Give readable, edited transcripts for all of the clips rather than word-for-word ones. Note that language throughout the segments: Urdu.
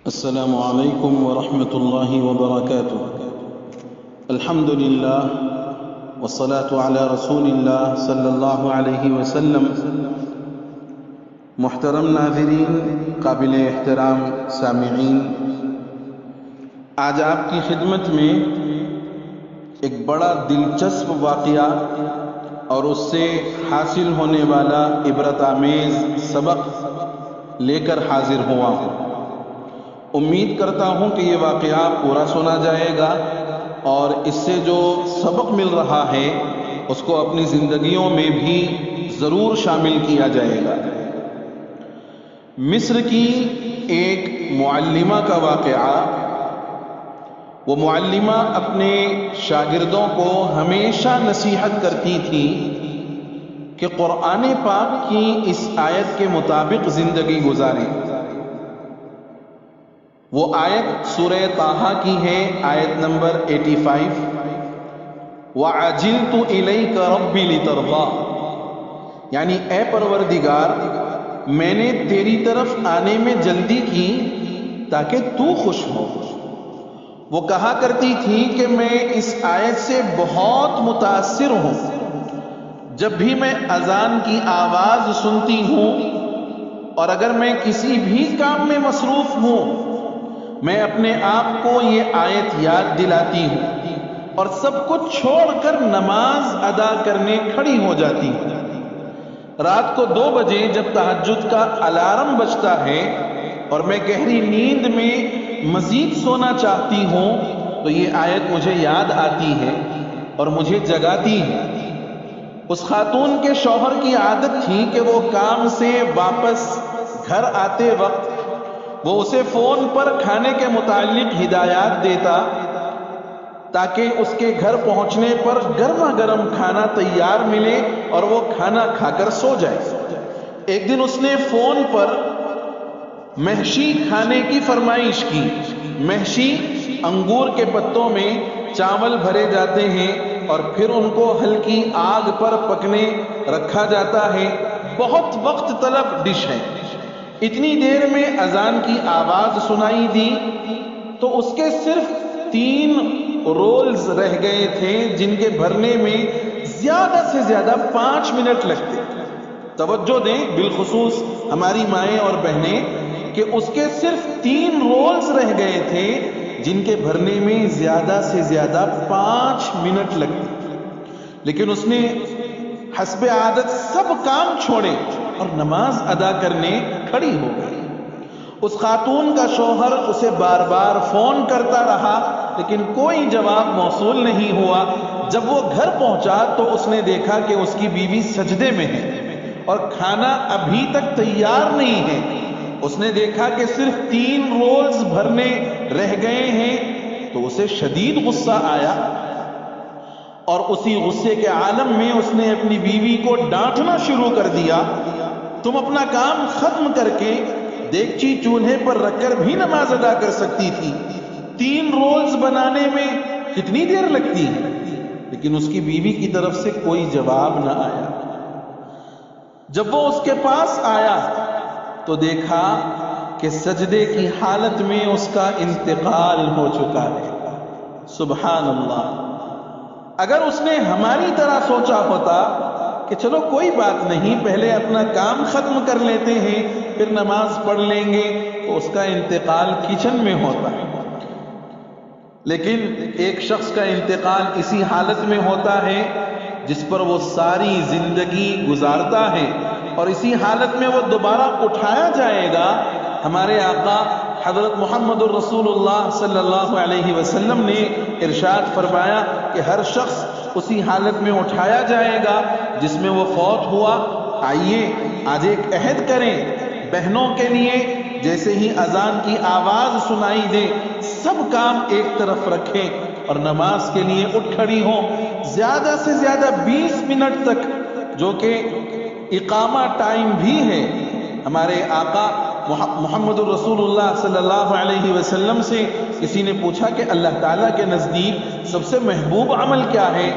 السلام علیکم ورحمۃ اللہ وبرکاتہ۔ الحمد للہ والصلاة علی رسول اللہ صلی اللہ علیہ وسلم۔ محترم ناظرین، قابل احترام سامعین، آج آپ کی خدمت میں ایک بڑا دلچسپ واقعہ اور اس سے حاصل ہونے والا عبرت آمیز سبق لے کر حاضر ہوا ہوں۔ امید کرتا ہوں کہ یہ واقعہ پورا سنا جائے گا اور اس سے جو سبق مل رہا ہے اس کو اپنی زندگیوں میں بھی ضرور شامل کیا جائے گا۔ مصر کی ایک معلمہ کا واقعہ۔ وہ معلمہ اپنے شاگردوں کو ہمیشہ نصیحت کرتی تھی کہ قرآن پاک کی اس آیت کے مطابق زندگی گزاریں۔ وہ آیت سورہ طٰہٰ کی ہے، آیت نمبر 85۔ وَعَجِلْتُ إِلَيْكَ رَبِّ لِتَرْضَىٰ، یعنی اے پروردگار، میں نے تیری طرف آنے میں جلدی کی تاکہ تو خوش ہو۔ وہ کہا کرتی تھی کہ میں اس آیت سے بہت متاثر ہوں۔ جب بھی میں اذان کی آواز سنتی ہوں اور اگر میں کسی بھی کام میں مصروف ہوں، میں اپنے آپ کو یہ آیت یاد دلاتی ہوں اور سب کچھ چھوڑ کر نماز ادا کرنے کھڑی ہو جاتی ہوں۔ رات کو 2 بجے جب تہجد کا الارم بجتا ہے اور میں گہری نیند میں مزید سونا چاہتی ہوں تو یہ آیت مجھے یاد آتی ہے اور مجھے جگاتی ہے۔ اس خاتون کے شوہر کی عادت تھی کہ وہ کام سے واپس گھر آتے وقت وہ اسے فون پر کھانے کے متعلق ہدایات دیتا تاکہ اس کے گھر پہنچنے پر گرما گرم کھانا تیار ملے اور وہ کھانا کھا کر سو جائے۔ ایک دن اس نے فون پر محشی کھانے کی فرمائش کی۔ محشی انگور کے پتوں میں چاول بھرے جاتے ہیں اور پھر ان کو ہلکی آگ پر پکنے رکھا جاتا ہے۔ بہت وقت طلب ڈش ہے۔ اتنی دیر میں اذان کی آواز سنائی دی تو اس کے صرف 3 رولز رہ گئے تھے جن کے بھرنے میں زیادہ سے زیادہ 5 منٹ لگتے۔ توجہ دیں، بالخصوص ہماری مائیں اور بہنیں، کہ اس کے صرف 3 رولز رہ گئے تھے جن کے بھرنے میں زیادہ سے زیادہ 5 منٹ لگتے، لیکن اس نے حسب عادت سب کام چھوڑے اور نماز ادا کرنے کھڑی ہو گئی۔ اس خاتون کا شوہر اسے بار بار فون کرتا رہا لیکن کوئی جواب موصول نہیں ہوا۔ جب وہ گھر پہنچا تو اس نے دیکھا کہ اس کی بیوی سجدے میں ہے اور کھانا ابھی تک تیار نہیں ہے۔ اس نے دیکھا کہ صرف 3 رولز بھرنے رہ گئے ہیں تو اسے شدید غصہ آیا اور اسی غصے کے عالم میں اس نے اپنی بیوی کو ڈانٹنا شروع کر دیا۔ تم اپنا کام ختم کر کے دیگچی چولہے پر رکھ کر بھی نماز ادا کر سکتی تھی۔ 3 رولز بنانے میں کتنی دیر لگتی ہے؟ لیکن اس کی بیوی کی طرف سے کوئی جواب نہ آیا۔ جب وہ اس کے پاس آیا تو دیکھا کہ سجدے کی حالت میں اس کا انتقال ہو چکا ہے۔ سبحان اللہ! اگر اس نے ہماری طرح سوچا ہوتا کہ چلو کوئی بات نہیں، پہلے اپنا کام ختم کر لیتے ہیں پھر نماز پڑھ لیں گے، تو اس کا انتقال کچن میں ہوتا ہے۔ لیکن ایک شخص کا انتقال اسی حالت میں ہوتا ہے جس پر وہ ساری زندگی گزارتا ہے اور اسی حالت میں وہ دوبارہ اٹھایا جائے گا۔ ہمارے آقا حضرت محمد الرسول اللہ صلی اللہ علیہ وسلم نے ارشاد فرمایا کہ ہر شخص اسی حالت میں اٹھایا جائے گا جس میں وہ فوت ہوا۔ آئیے آج ایک عہد کریں، بہنوں کے لیے جیسے ہی اذان کی آواز سنائی دے سب کام ایک طرف رکھیں اور نماز کے لیے اٹھ کھڑی ہوں۔ زیادہ سے زیادہ 20 منٹ تک، جو کہ اقامہ ٹائم بھی ہے۔ ہمارے آقا محمد الرسول اللہ صلی اللہ علیہ وسلم سے کسی نے پوچھا کہ اللہ تعالیٰ کے نزدیک سب سے محبوب عمل کیا ہے؟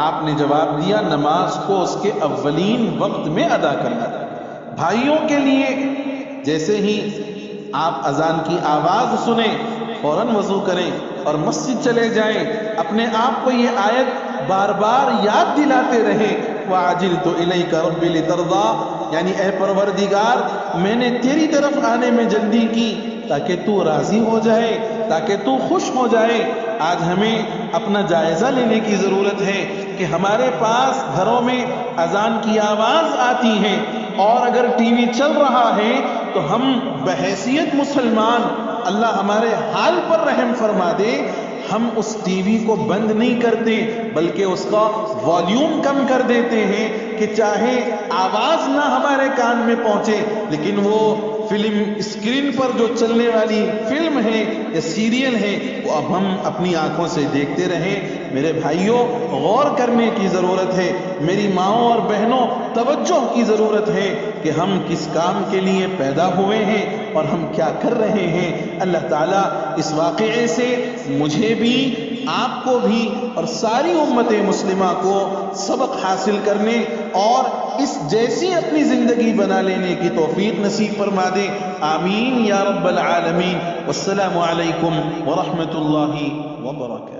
آپ نے جواب دیا، نماز کو اس کے اولین وقت میں ادا کرنا۔ بھائیوں کے لیے جیسے ہی آپ اذان کی آواز سنیں، فوراً وضو کریں اور مسجد چلے جائیں، اپنے آپ کو یہ آیت بار بار یاد دلاتے رہیں، وَعَجِلْتُ إِلَيْكَ رَبِّ لِتَرْضَىٰ، یعنی اے پروردگار میں نے تیری طرف آنے میں جلدی کی تاکہ تو راضی ہو جائے، تاکہ تو خوش ہو جائے۔ آج ہمیں اپنا جائزہ لینے کی ضرورت ہے کہ ہمارے پاس گھروں میں اذان کی آواز آتی ہے اور اگر ٹی وی چل رہا ہے تو ہم بحیثیت مسلمان، اللہ ہمارے حال پر رحم فرما دے، ہم اس ٹی وی کو بند نہیں کرتے بلکہ اس کا والیوم کم کر دیتے ہیں کہ چاہے آواز نہ ہمارے کان میں پہنچے لیکن وہ فلم اسکرین پر جو چلنے والی فلم ہے یا سیریل ہے وہ اب ہم اپنی آنکھوں سے دیکھتے رہیں۔ میرے بھائیوں، غور کرنے کی ضرورت ہے، میری ماؤں اور بہنوں توجہ کی ضرورت ہے کہ ہم کس کام کے لیے پیدا ہوئے ہیں اور ہم کیا کر رہے ہیں۔ اللہ تعالیٰ اس واقعے سے مجھے بھی، آپ کو بھی اور ساری امت مسلمہ کو سبق حاصل کرنے اور اس جیسی اپنی زندگی بنا لینے کی توفیق نصیب فرما دے۔ آمین یا رب العالمین۔ والسلام علیکم ورحمۃ اللہ وبرکاتہ۔